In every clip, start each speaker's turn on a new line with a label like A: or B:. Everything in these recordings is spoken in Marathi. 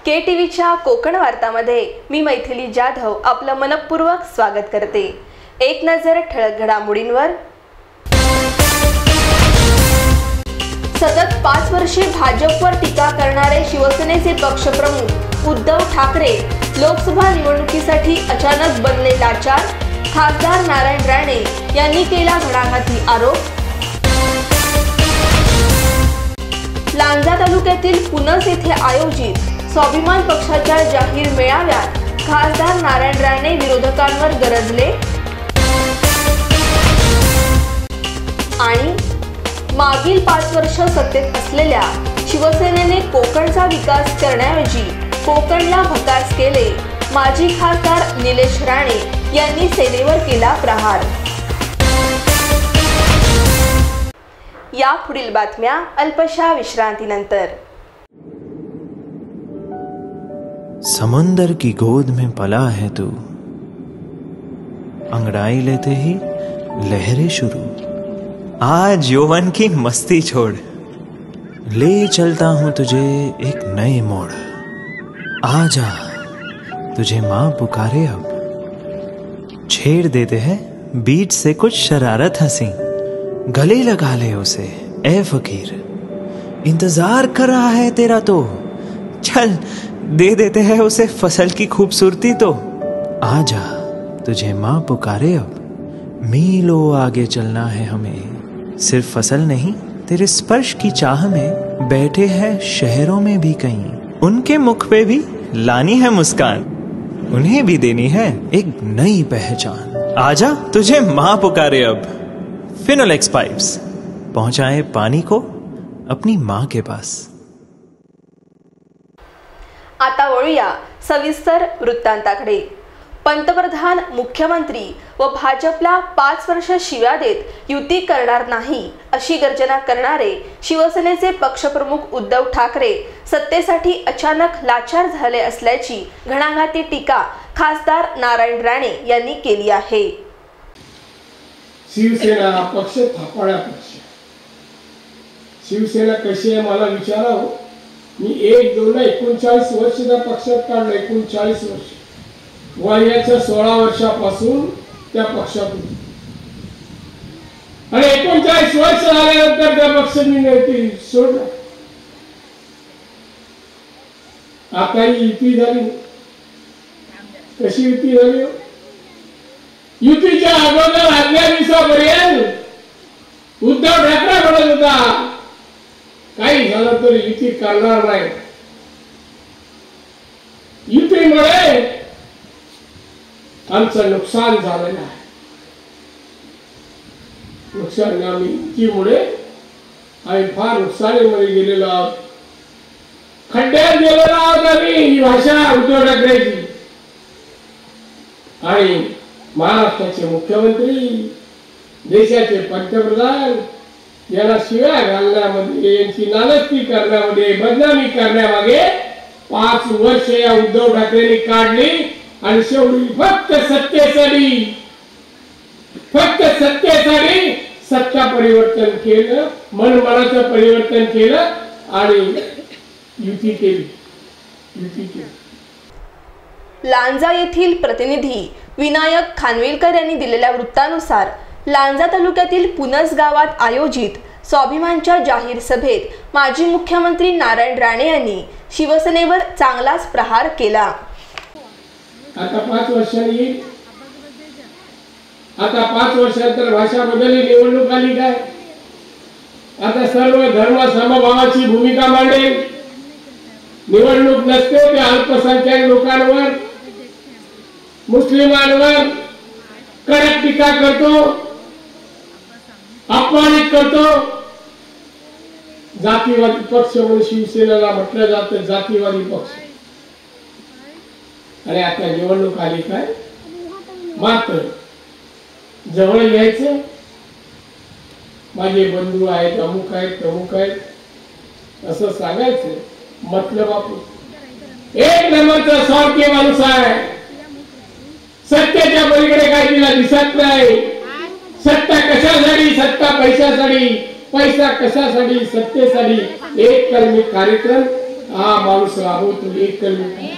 A: KTVच्या कोकण वार्तामध्ये मी मैथिली जाधव आपलं मनपूर्वक स्वागत करते। एक नजर ठळक घडामोडींवर। सतत 5 वर्षे भाजपवर टीका करणारे शिवसेनेचे पक्षप्रमुख उद्धव ठाकरे लोकसभा निवडणुकीसाठी अचानक बनले लाचार। खासदार नारायण राणे यांनी केला घणाघाती आरोप। लांजा तालुक्यातील पुनस येथे आयोजित स्वाभिमान पक्षाच्या जाहीर मेळाव्यात खासदार नारायण राणे विरोधकांवर गरजले। आणि मागील 5 वर्ष सत्तेत असलेल्या शिवसेनेने कोकणचा विकास करण्याऐवजी कोकणला भकास केले। माजी खासदार निलेश राणे यांनी सेनेवर केला प्रहार। या पुढील बातम्या अल्पशा विश्रांतीनंतर।
B: समंदर की गोद में पला है तू, अंगड़ाई लेते ही लहरें शुरू। आज यौवन की मस्ती छोड़, ले चलता हूं तुझे एक नए मोड़। आजा तुझे माँ पुकारे अब, छेड़ देते हैं बीच से कुछ शरारत हंसी। गले लगा ले उसे ए फकीर, इंतजार कर रहा है तेरा तो। चल दे देते हैं उसे फसल की खूबसूरती तो। आजा तुझे माँ पुकारे अब, मीलों आगे चलना है हमें। सिर्फ फसल नहीं तेरे स्पर्श की चाह में बैठे हैं शहरों में भी कहीं। उनके मुख पे भी लानी है मुस्कान, उन्हें भी देनी है एक नई पहचान। आजा तुझे माँ पुकारे अब। फिनोलेक्स पाइप्स पहुंचाए पानी को अपनी माँ के पास।
A: आता वळूया सविस्तर वृत्तांताकडे। पंतप्रधान, मुख्यमंत्री व भाजपला 5 वर्ष शिव्या देत युती करणार नाही अशी गर्जना करणारे शिवसेनेचे पक्षप्रमुख उद्धव ठाकरे सत्तेसाठी अचानक लाचार झाले असल्याची घणाघाती टीका खासदार नारायण राणे यांनी केली आहे।
C: शिवसेना हा पक्ष थापाळा पक्ष। शिवसेना कशी आहे मला विचारावं। मी 1-2-39 वर्ष त्या पक्षात काढलं। 39 वर्ष वयाच्या 16 वर्षापासून त्या पक्षात होतो आणि 39 वर्ष झाल्यानंतर त्या पक्ष मी नव्हती सोडला। आता युती झाली। कशी युती झाली? युतीच्या अगोदर 18 दिवसापर्यंत उद्धव ठाकरे म्हणत होता काही झालं तरी युती करणार नाही। युतीमुळे आमचं नुकसान झालेलं आहे। नुकसान आम्ही युतीमुळे आम्ही फार नुकसानीमध्ये गेलेलो आहोत, खड्ड्यात गेलेलो आहोत आम्ही। ही भाषा उद्धव ठाकरेची। आणि महाराष्ट्राचे मुख्यमंत्री, देशाचे पंतप्रधान याला शिव्या घालण्यामध्ये, यांची नालस्ती करण्यामध्ये, बदनामी करण्यामागे 5 वर्ष या उद्धव ठाकरेंनी काढली। आणि शेवटी फक्त सत्तेसाठी सत्ता परिवर्तन केलं, मनमानाचं परिवर्तन केलं आणि युती केली।
A: लांजा येथील प्रतिनिधी विनायक खानविलकर यांनी दिलेल्या वृत्तानुसार लांजा तालुक्यातील पुनस गावात आयोजित स्वाभिमानच्या जाहीर सभेत माजी मुख्यमंत्री नारायण राणे यांनी शिवसेनेवर चांगलाच प्रहार केला।
C: आता 5 वर्षांनी, आता 5 वर्षांतर भाषा बदलली, निवडणूक आली काय? आता सर्व धर्म समभावाची भूमिका मांडेल। निवडणूक नसते ते अल्पसंख्याक लोकांवर, मुस्लिमांवर कडक टीका करतो, अपमानित करतो। जातीवादी पक्ष म्हणून शिवसेनेला म्हटलं जातं, जातीवादी पक्ष। आणि आता निवडणूक आली काय? मात्र जवळ घ्यायचं, माझे बंधू आहेत, अमुक आहेत, तमुक आहेत असं सांगायचं। मतलब आपण एक नंबरचा स्वार्थी माणूस आहे। सत्तेच्या पलीकडे काही तिला दिसत नाही। सत्ता कशासाठी? सत्ता पैशासाठी, पैसा कशासाठी? सत्तेसाठी। एक कर्मी कार्यक्रम हा माणूस राहतो एक कमी.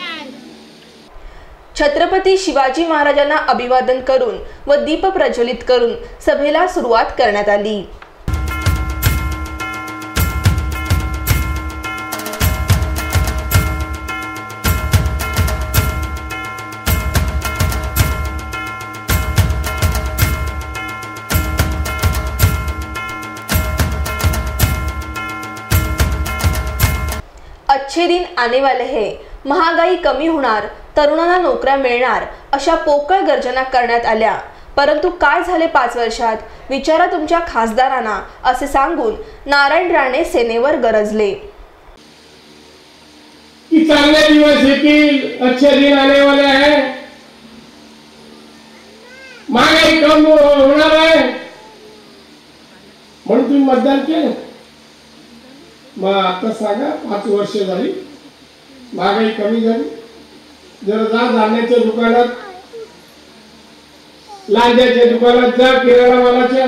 A: छत्रपती शिवाजी महाराजांना अभिवादन करून व दीप प्रज्वलित करून सभेला सुरुवात करण्यात आली. अच्छे दिन आने वाले हैं, महागाई कमी होणार, तरुणांना नोकऱ्या मिळणार अशा पोकळ गर्जना करण्यात आल्या. परंतु काय झाले 5 वर्षात, विचारा तुमच्या खासदारांना, असे सांगून नारायण राणे सेनेवर गरजले.
C: की चांगले दिवस येतील, अच्छे दिन आने वाले हैं, महागाई कम होणार आहे म्हणून तुम्ही मतदान केलं. मग आता सांगा 5 वर्ष झाली, महागाई कमी झाली. जर जा धान्याच्या दुकानात, लांज्याच्या दुकानात जा, किराणा मालाच्या,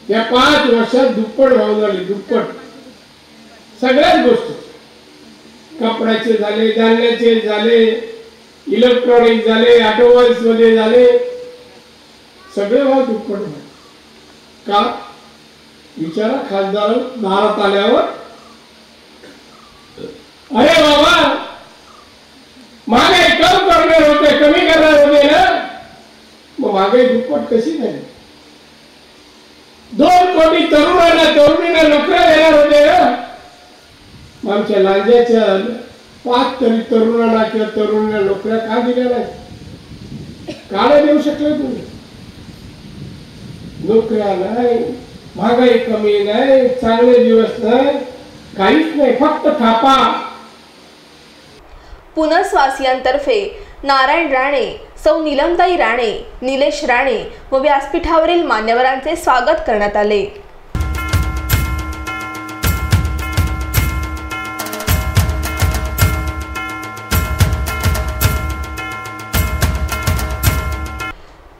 C: या 5 वर्षात दुप्पट भाव झाले, दुप्पट. सगळ्याच गोष्टी, कपड्याचे झाले, धान्याचे झाले, इलेक्ट्रॉनिक झाले, ऑटोमोबाईल्स मध्ये झाले, सगळे भाव दुप्पट झाले. का विचारा खासदार दारात आल्यावर, अरे बाबा महागाई कम करणार होते, कमी करणार होते ना, मग महागाई दुप्पट कशी झाली? 2 कोटी तरुणींना नोकऱ्या देणार होते ना, आमच्या लांज्याच्या 5 तरी तरुणांना किंवा तरुणींना नोकऱ्या का दिल्या नाही? का नाही देऊ शकले तुम्ही? नोकऱ्या नाही, महागाई कमी नाही, चांगले दिवस नाही, काहीच नाही, फक्त थापा.
A: पुनर्वासियांतर्फे नारायण राणे, सौ नीलमताई राणे, निलेश राणे व व्यासपीठावरील मान्यवरांचे स्वागत करण्यात आले.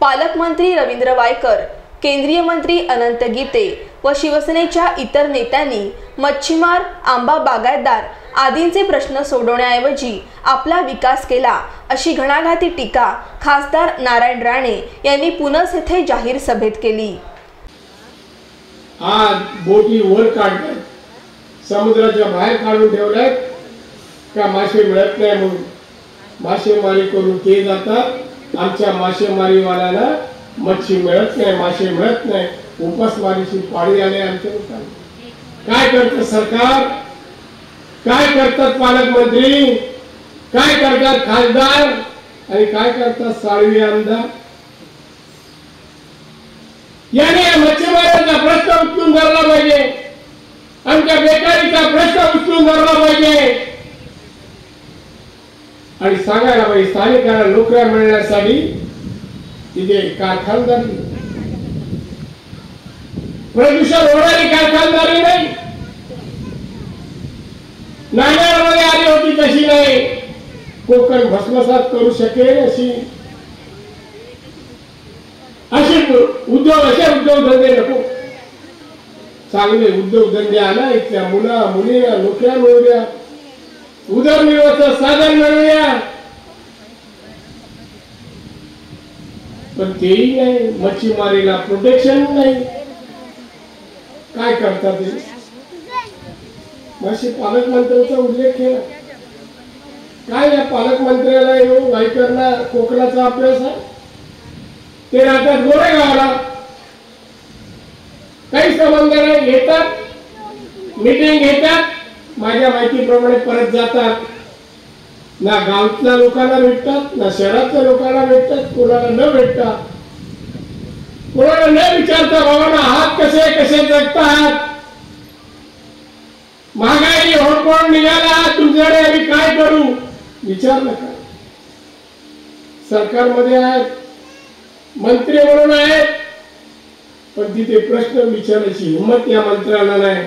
A: पालकमंत्री रवींद्र वायकर, केंद्रीय मंत्री अनंत गीते व शिवसेनेच्या इतर नेत्यांनी मच्छीमार, आंबा बागायतदार आदींचे प्रश्न सोडवण्याऐवजी आपला विकास केला, अशी घणाघाती टीका खासदार नारायण राणे यांनी पुनस येथे जाहीर सभेत केली.
C: आज बोटी वर काढतात, समुद्राच्या बाहेर काढून ठेवल्यात का मासे मिळत नाही म्हणून मासेमारी करून ते जातात. आमच्या मासेमारीवाल्यांना मच्छी मिळत नाही, मासे मिळत नाही, उपासमारीची पाळी आली आमच्या लोकांना. काय करतं सरकार, काय करतात पालकमंत्री, काय करतात खासदार आणि काय करतात साळवी आमदार? याने मच्छीमारांचा प्रश्न उचलून धरला पाहिजे, आमच्या बेकारीचा प्रश्न उचलून धरला पाहिजे आणि सांगायला पाहिजे स्थानिकांना नोकऱ्या मिळण्यासाठी तिथे कारखानदारी, प्रदूषण होणारी कारखानदारी नाही, नाण्यामध्ये आली होती तशी नाही, कोकण भस्मसात करू शकेल अशी उद्योगधंदे नको. चांगले उद्योगधंदे आणा, इथल्या मुलींना नोकऱ्या मिळू द्या, उदरनिर्वाहाचं साधन मिळूया. पण तेही नाही, मच्छीमारीला प्रोटेक्शन नाही. काय करतात ते? माशी पालकमंत्र्यांचा उल्लेख केला. काय या पालकमंत्र्याला येऊन वायकरला कोकणाचा अभ्यास आहे? ते राहतात गोरेगावला, काही संबंध नाही, येतात मीटिंग घेतात, माझ्या माहितीप्रमाणे परत जातात. ना गावातल्या लोकांना भेटतात, ना शहरातल्या लोकांना भेटतात, कोणाला न भेटतात, कोणाला न विचारता बाबांना हात कसे कसे जगतात, महागाई होडपण निघाला तुमच्याकडे, आम्ही काय करू विचारलं का? सरकारमध्ये आहेत, मंत्री म्हणून आहेत, पण तिथे प्रश्न विचारायची हिंमत या मंत्र्याला नाही.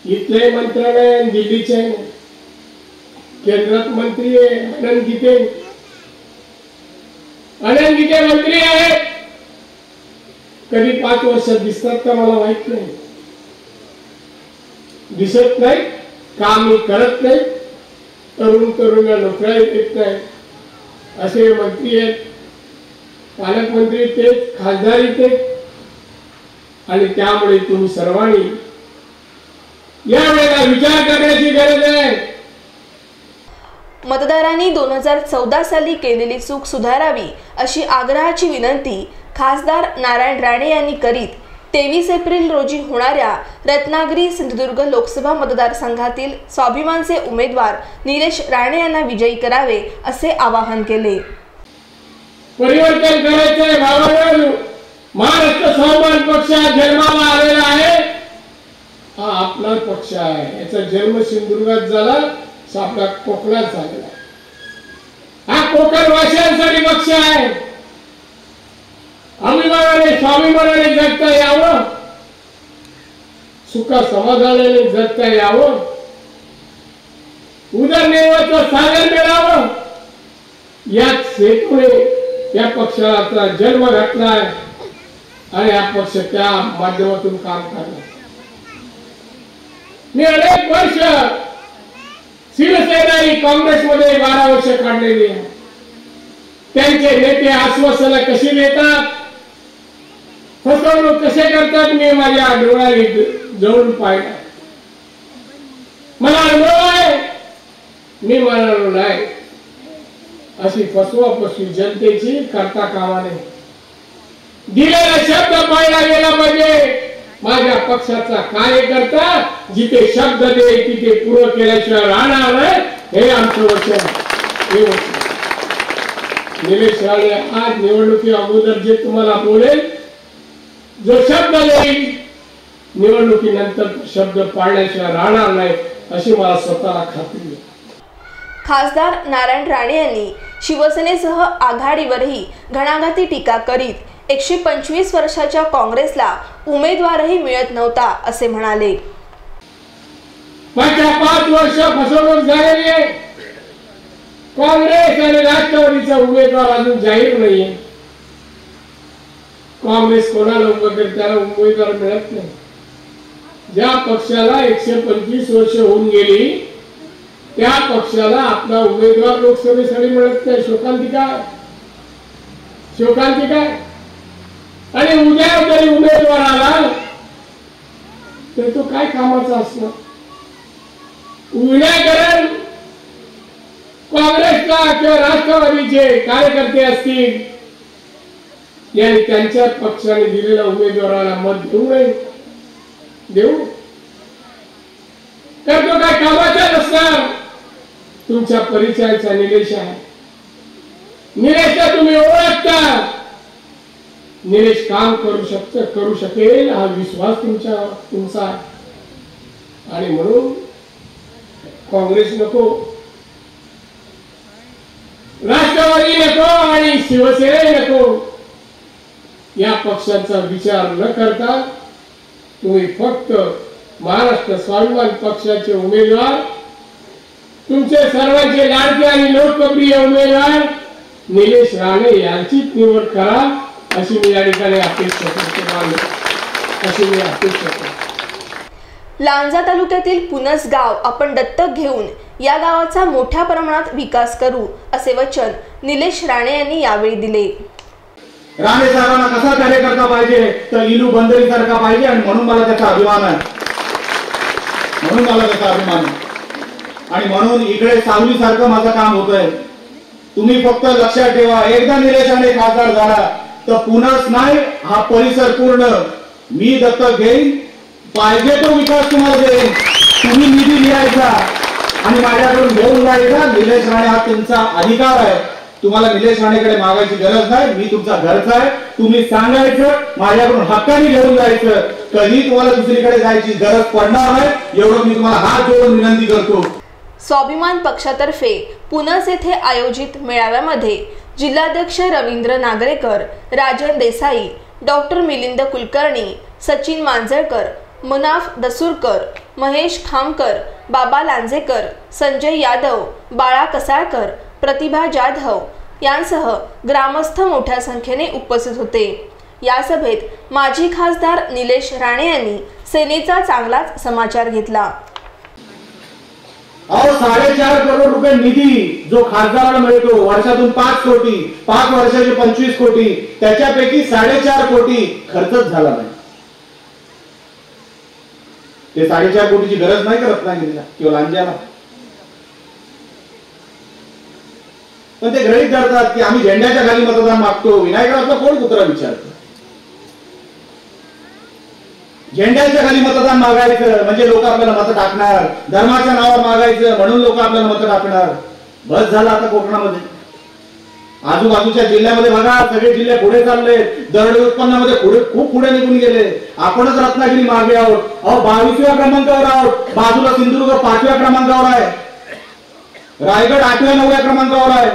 C: इथल्याही मंत्र्याला आहे, दिल्लीच्या आहे, केंद्रात मंत्री आहे अनंत गीते, मंत्री आहेत. कधी 5 वर्षात दिसतात का मला माहित नाही, दिसत नाही. काम मी करत नाही, तरुणांना नोकऱ्या देत नाही असे मंत्री आहेत, पालकमंत्री तेच, खासदार तेच. आणि त्यामुळे तुम्ही सर्वांनी यावेळेला विचार करण्याची गरज आहे.
A: मतदारांनी 2014 साली केलेली चूक सुधारावी अशी आग्रहाची विनंती खासदार नारायण राणे यांनी करीत 23 एप्रिल रोजी होणाऱ्या रत्नागिरी सिंधुदुर्ग लोकसभा मतदारसंघातील स्वाभिमानचे उमेदवार निलेश राणे यांना विजयी करावे असे आवाहन केले.
C: परिवर्तन करायचंय भावांनो. महाराष्ट्र स्वाभिमान पक्ष जन्माला आलेला आहे, हा आपला पक्ष आहे. याचा जन्म सिंधुदुर्गात झाला, आपला कोकणात झालेला. हा कोकण वासियांसाठी पक्ष आहे. अभिमानाने स्वाभिमानाने जगता यावं, सुखा समाधानाने जगता यावं, उदरनिर्वाहाचं साधन मिळावं, याच हेतूने या पक्षाचा जन्म घातला आहे आणि हा पक्ष त्या माध्यमातून काम करणार. मी अनेक वर्ष शिवसेना आणि काँग्रेसमध्ये 12 वर्ष काढलेली आहे. त्यांचे नेते आश्वासनं कशी देतात, फसवणूक कसे करतात, मी माझ्या डोळ्याने जवळून पाहिलं. मला अनुभव आहे, मी म्हणालो नाही. अशी फसवाफसवी जनतेची करता कामा नये. दिलेला शब्द पाळला गेला पाहिजे. माझ्या पक्षाचा कार्यकर्ता जिथे शब्द दे तिथे पूर्ण केल्याशिवाय राहणार नाही, हे आमचं वचन. निलेश राणे आज निवडणुकी अगोदर जे तुम्हाला बोलेल, जो शब्द देईल, निवडणुकीनंतर शब्द पाळल्याशिवाय राहणार नाही अशी मला स्वतःला खात्री आहे.
A: खासदार नारायण राणे यांनी शिवसेनेसह आघाडीवरही घणाघाती टीका करीत 125 वर्षाच्या काँग्रेसला उमेदवारही मिळत नव्हता असे म्हणाले.
C: मागच्या 5 वर्ष फसवणूक झालेली आहे. काँग्रेस आणि राष्ट्रवादीचा उमेदवार अजून जाहीर नाहीये. काँग्रेस कोणाला उभं करेल त्याला उमेदवार मिळत नाही. ज्या पक्षाला 125 वर्ष होऊन गेली त्या पक्षाला आपला उमेदवार लोकसभेसाठी मिळत नाही. शोकांतिका. आणि उद्या जरी उमेदवार आला तर तो काय कामाचा असणार. विनाकारण काँग्रेसला किंवा राष्ट्रवादीचे कार्यकर्ते असतील यांनी त्यांच्या पक्षाने दिलेल्या उमेदवाराला मत देऊ तर तो काय कामाचा नसणार. तुमच्या परिचयाचा निलेश आहे. निलेशला तुम्ही ओळखता. निलेश काम करू शकेल हा विश्वास तुमचा आहे. आणि म्हणून काँग्रेस नको, राष्ट्रवादी नको आणि शिवसेना नको, या पक्षांचा विचार न करता तुम्ही फक्त महाराष्ट्र स्वाभिमान पक्षाचे उमेदवार, तुमचे सर्वांचे लाडके आणि लोकप्रिय उमेदवार निलेश राणे यांचीच निवड करा अशी मी या ठिकाणी अपेक्षा करतो.
A: लांजा तालुक्यातील पुनस गाव आपण दत्तक घेऊन या गावाचा मोठ्या प्रमाणात विकास करू असे वचन निलेश राणे यांनी यावेळी दिले.
D: राणे साहेबांना कसा कार्यकर्ता पाहिजे तर इलू बंदरी सारखा पाहिजे आणि म्हणून मला त्याचा अभिमान आहे. आणि म्हणून इकडे सावली सारखं माझं काम होतंय. तुम्ही फक्त लक्षात ठेवा, एकदा निलेश राणे खासदार झाला तर पुनस नाही हा परिसर पूर्ण मी दत्तक घेईन. पाहिजे तो विकास तुम्हाला देईन. तुम्ही निधी द्यायचा आणि माझ्याकडून घेऊन जायचा. निलेश राणे हा तुमचा अधिकार आहे. तुम्हाला निलेश राणेकडे मागायची गरज नाही. मी तुमचा घरचा आहे. तुम्ही सांगायचं, माझ्याकडून हक्काने घेऊन जायचं. कधी तुम्हाला दुसरीकडे जायची गरज पडणार नाही एवढं मी तुम्हाला हात जोडून विनंती करतो.
A: स्वाभिमान पक्षातर्फे पुनस येथे आयोजित मेळाव्यामध्ये जिल्हाध्यक्ष रवींद्र नागरेकर, राजन देसाई, डॉक्टर मिलिंद कुलकर्णी, सचिन मांजळकर, मुनाफ दसूरकर, महेश खामकर, बाबा लांजेकर, संजय यादव, बाळा कसाळकर, प्रतिभा जाधव यांसह ग्रामस्थ मोठ्या संख्येने उपस्थित होते. या सभेत माजी खासदार निलेश राणे यांनी सेनेचा चांगलाच समाचार घेतला.
D: अहो 4.5 करोड रुपये निधी जो खासदाराला मिळतो वर्षातून 5 कोटी, 5 वर्षाचे 25 कोटी, त्याच्यापैकी 4.5 कोटी खर्चच झाला नाही. ते 4.5 कोटीची गरज नाही का रत्नागिरीला किंवा लांज्याला? पण ते गृहीत धरतात की आम्ही झेंड्याच्या खाली मतदान मागतो. विनायकरावचा कोण कुत्रा विचारतो? झेंड्याच्या खाली मतदान मागायचं म्हणजे लोक आपल्याला मत टाकणार, धर्माच्या नावावर मागायचं म्हणून लोक आपल्याला मत टाकणार. बस झालं आता कोकणामध्ये. आजूबाजूच्या जिल्ह्यामध्ये बघा, सगळे जिल्हे पुढे चालले, दरड उत्पन्नामध्ये खूप पुढे निघून गेले. आपणच रत्नागिरी मागे आहोत. अहो 22व्या क्रमांकावर आहोत. बाजूला सिंधुदुर्ग 5व्या क्रमांकावर आहे, रायगड 8व्या 9व्या क्रमांकावर आहे.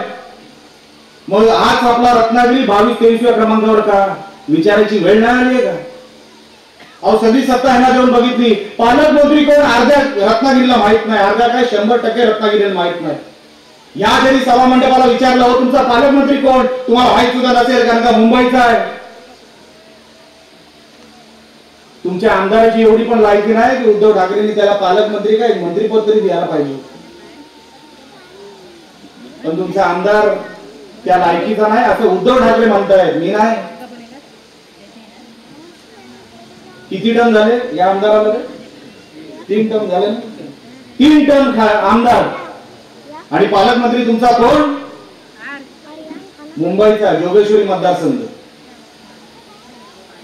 D: मग आज आपला रत्नागिरी 22-23व्या क्रमांकावर का? विचारायची वेळ नाही आली का? अहो सगळी सत्ता ह्यांना देऊन बघितली. पालकमंत्री कोण अर्ध्या रत्नागिरीला माहित नाही, अर्ध्या काय 100% रत्नागिरीला माहित नाही. या जरी सभा मंडपाला विचारलं हो तुमचा पालकमंत्री कोण, तुम्हाला माहित सुद्धा नसेल कारण का मुंबईचा आहे. तुमच्या आमदाराची एवढी पण लायकी नाही की उद्धव ठाकरेंनी त्याला पालकमंत्री काय मंत्रीपद तरी द्यायला पाहिजे. पण तुमचा आमदार त्या लायकीचा नाही असं उद्धव ठाकरे म्हणतायत, मी नाही. किती टर्म झाले या आमदारामध्ये? 3 टर्म झाले. 3 टर्म आमदार आणि पालकमंत्री तुमचा कोण? मुंबईचा जोगेश्वरी मतदारसंघ.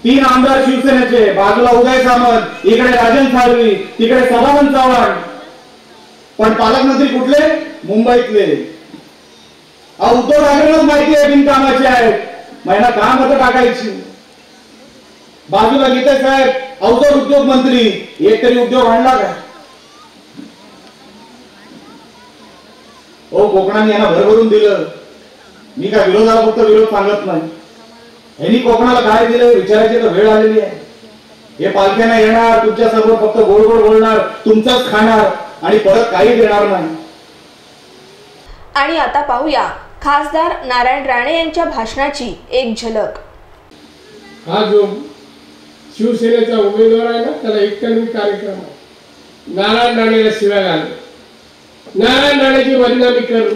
D: 3 आमदार शिवसेनेचे, बाजूला उदय सामंत, इकडे राजन साळवी, तिकडे सदानंद चव्हाण. पण पालकमंत्री कुठले? मुंबईतले. उद्धव ठाकरेंनाच माहिती आहे बिनकामाचे आहेत, महिना का मत टाकायची. बाजूला गीते साहेब अवजड उद्योग मंत्री, एक तरी उद्योग आणला का? ओ कोकणाने यांना भरभरून दिलं. मी काय विरोधाला फक्त विरोध सांगत नाही. यांनी कोकणाला काय दिलं विचारायची तर वेळ आलेली आहे. हे पालख्याने येणार, तुमच्या समोर फक्त गोड गोड बोलणार, तुमचंच खाणार आणि परत काही देणार नाही.
A: आणि आता पाहूया खासदार नारायण राणे यांच्या भाषणाची एक झलक.
C: हा जो शिवसेनेचा उमेदवार आहे ना, त्याला एककर्मी कार्यक्रम आहे. नारायण राणेला शिव्या घालू, नारायण राणेची बदनामी करू.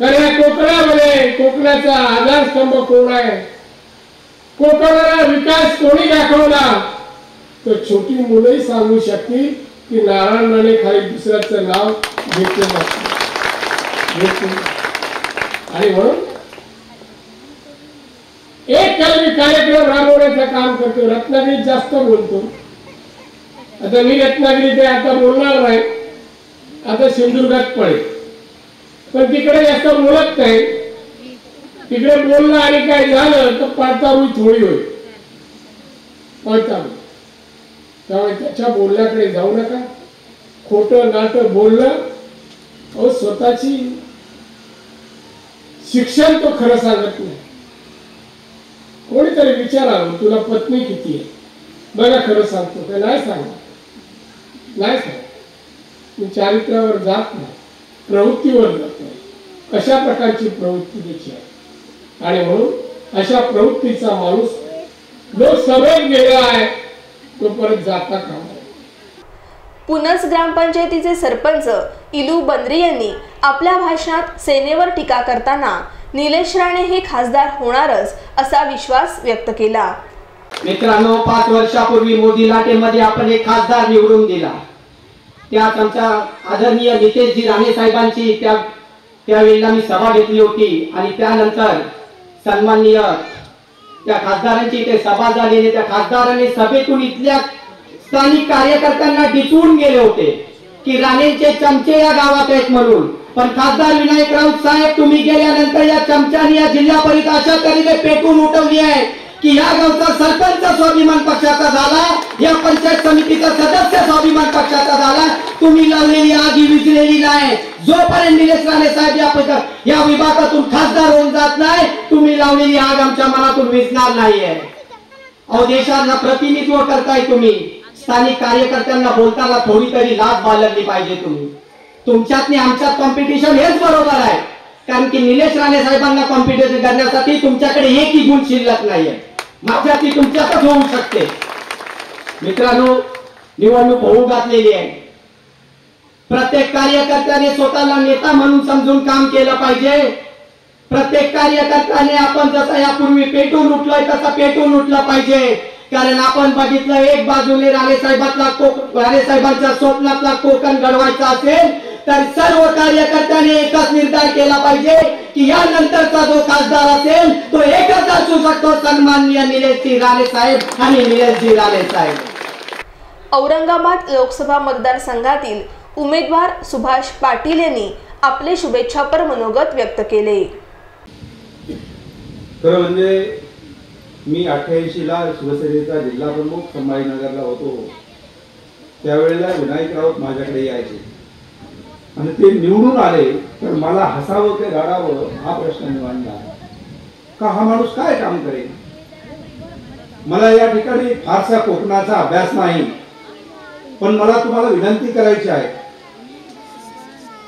C: तर या कोकणामध्ये कोकणाचा आधारस्तंभ कोण आहे? कोकणाला विकास कोणी दाखवला? तर छोटी मुलंही सांगू शकतील की नारायण राणे खाली दुसऱ्याचं नाव घेतलं नसतं. आणि म्हणून एक कार्यक्रम राबवण्याचं काम करतो. रत्नागिरीत जास्त बोलतो. आता मी रत्नागिरीत आता बोलणार नाही, आता सिंधुदुर्गात पडेल. पण तिकडे जास्त बोलत नाही. तिकडे बोललं आणि काय झालं तर पडताळून थोडी होईल, पडताळून. त्यामुळे त्याच्या बोलण्याकडे जाऊ नका. खोटं नाटं बोललं, अहो स्वतःची शिक्षण तो खरं सांगत नाही. कोणीतरी विचारावं तुला पत्नी किती आहे, बघा खरं सांगतो का? नाही सांगत, नाही सांगत. मी चारित्र्यावर जात नाही, प्रवृत्तीवर जात नाही. कशा प्रकारची प्रवृत्ती त्याची आहे. आणि म्हणून अशा प्रवृत्तीचा माणूस लोकसभेत गेला आहे, तो परत जाता कामा नये.
A: पुनस ग्रामपंचायतीचे सरपंच इलू बंद्री यांनी आपल्या भाषणात सेनेवर टीका करताना निलेश राणे हे खासदार होणारच असा विश्वास व्यक्त केला.
E: मित्रांनो, 5 वर्षापूर्वी मोदी लाटेमध्ये आपण एक खासदार निवडून दिला. त्यात आमच्या आदरणीय नितेशजी राणे साहेबांची त्यावेळेला मी सभा घेतली होती. आणि त्यानंतर सन्माननीय त्या खासदारांची इथे सभा झाली. त्या खासदारांनी सभेतून इथल्या स्थानिक कार्यकर्त्यांना डिचवून गेले होते की राणेंचे चमचे या गावात आहेत म्हणून. पण खासदार विनायक राऊत साहेब, तुम्ही गेल्यानंतर या चमच्याने या जिल्हा परिषद अशा तऱ्हेने पेटून उठवली आहे की या गावचा सरपंच स्वाभिमान पक्षाचा झाला, या पंचायत समितीचा सदस्य स्वाभिमान पक्षाचा झाला. तुम्ही लावलेली आग ही विझलेली नाही. जोपर्यंत निलेश राणे साहेब या विभागातून खासदार होऊन जात नाही, तुम्ही लावलेली आग आमच्या मनातून विझणार नाहीये. अहो देशाला प्रतिनिधित्व करताय तुम्ही. स्थानिक कार्यकर्त्यांना बोलताना थोडी तरी लाज बाळगली पाहिजे तुम्ही. तुमच्यात आमच्यात कॉम्पिटिशन हेच बरोबर आहे, कारण की निलेश राणे साहेबांना कॉम्पिटिशन करण्यासाठी तुमच्याकडे एकही गुण शिल्लक नाहीये. माझ्या ती तुमच्यातच होऊ शकते. मित्रांनो, निवडणूक होऊ घातलेली आहे. प्रत्येक कार्यकर्त्याने स्वतःला नेता म्हणून समजून काम केलं पाहिजे. प्रत्येक कार्यकर्त्याने आपण जसं यापूर्वी पेटून उठलोय तसं पेटून उठलं पाहिजे. कारण आपण बघितलं एक बाजूने राणेसाहेबांच्या स्वप्नातला कोकण घडवायचा असेल तर सर्व कार्यकर्त्यांनी एकच निर्धार केला पाहिजे की यानंतरचा जो खासदार असेल तो एकच असू शकतो, सन्माननीय निलेशजी राणे साहेब आणि निलेशजी राणे साहेब.
A: औरंगाबाद लोकसभा मतदारसंघातील उमेदवार सुभाष पाटील यांनी आपले शुभेच्छापर मनोगत व्यक्त केले.
D: खरं म्हणजे मी 88ला शिवसेनेचा जिल्हा प्रमुख संभाजीनगरला होतो. त्यावेळेला विनायक राऊत माझ्याकडे यायचे आणि ते निवडून आले तर मला हसावं की रडावं हा प्रश्न निवडला का हा माणूस काय काम करेल. मला या ठिकाणी फारसा कोकणाचा अभ्यास नाही, पण मला तुम्हाला विनंती करायची आहे.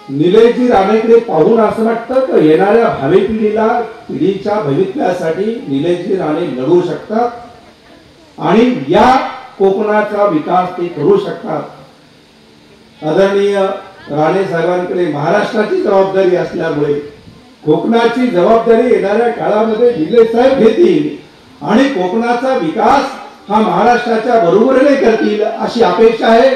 D: निलेशजी राणेकडे पाहून असं वाटतं की येणाऱ्या भावी पिढीच्या भवितव्यासाठी निलेशजी राणे लढू शकतात आणि या कोकणाचा विकास ते करू शकतात. आदरणीय राणे साहेबांकडे महाराष्ट्राची जबाबदारी असल्यामुळे कोकणाची जबाबदारी येणाऱ्या काळामध्ये निलेश साहेब घेतील आणि कोकणाचा विकास हा महाराष्ट्राच्या बरोबरीने करतील अशी अपेक्षा आहे.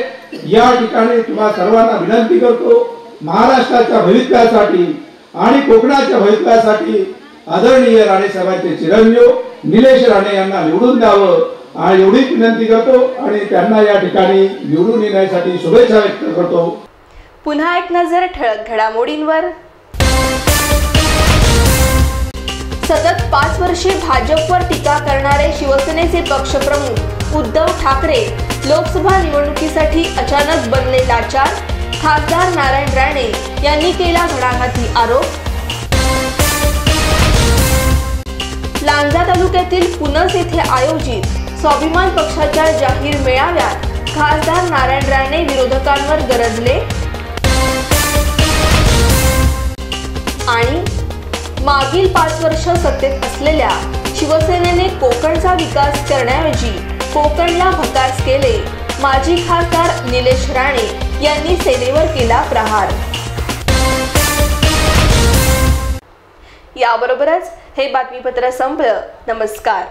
D: या ठिकाणी तुम्हा सर्वांना विनंती करतो, महाराष्ट्राच्या भवितव्यासाठी आणि कोकणाच्या भवितव्यासाठी आदरणीय राणे साहेबांचे चिरंजीव निलेश राणे यांना निवडून द्यावं आणि एवढीच विनंती करतो आणि त्यांना या ठिकाणी निवडून येण्यासाठी शुभेच्छा व्यक्त करतो.
A: पुन्हा एक नजर ठळक घडामोडींवर. सतत 5 वर्षे भाजपवर टीका करणारे शिवसेनेचे पक्षप्रमुख उद्धव ठाकरे लोकसभा निवडणुकीसाठी अचानक बनले लाचार. खासदार नारायण राणे यांनी केला घणाघाती आरोप. लांजा तालुक्यातील पुनस येथे आयोजित स्वाभिमान पक्षाच्या जाहीर मेळाव्यात खासदार नारायण राणे विरोधकांवर गरजले. आणि मागील 5 वर्ष सत्तेत असलेल्या शिवसेनेने कोकणचा विकास करण्याऐवजी कोकणला भकास केले. माजी खासदार निलेश राणे यांनी सेनेवर केला प्रहार. याबरोबरच हे बातमीपत्र संपलं. नमस्कार.